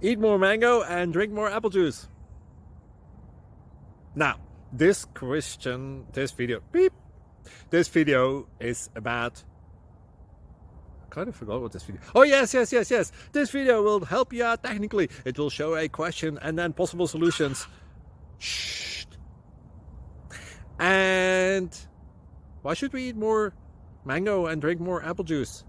Eat more mango and drink more apple juice. Now, this video is about, I kind of forgot what this video. Oh, yes. This video will help you out technically. It will show a question and then possible solutions. Shh. And why should we eat more mango and drink more apple juice?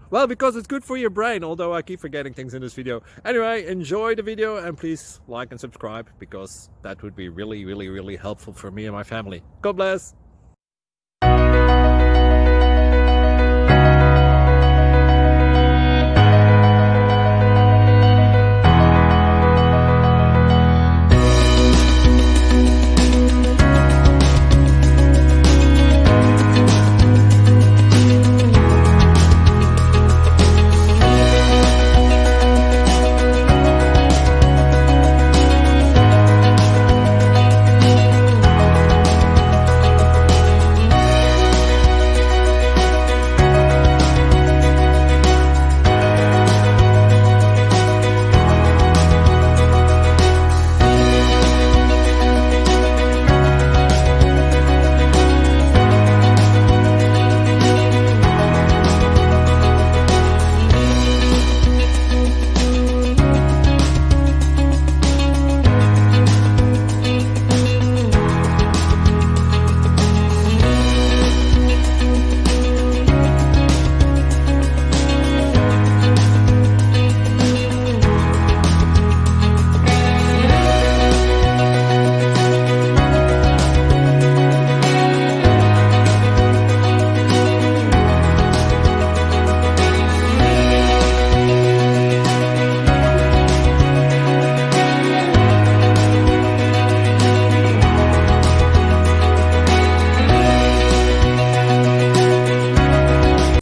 Well, because it's good for your brain, although I keep forgetting things in this video. Anyway, enjoy the video and please like and subscribe, because that would be really helpful for me and my family. God bless!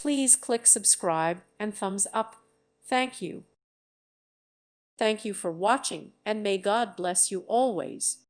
Please click subscribe and thumbs up. Thank you. Thank you for watching, and may God bless you always.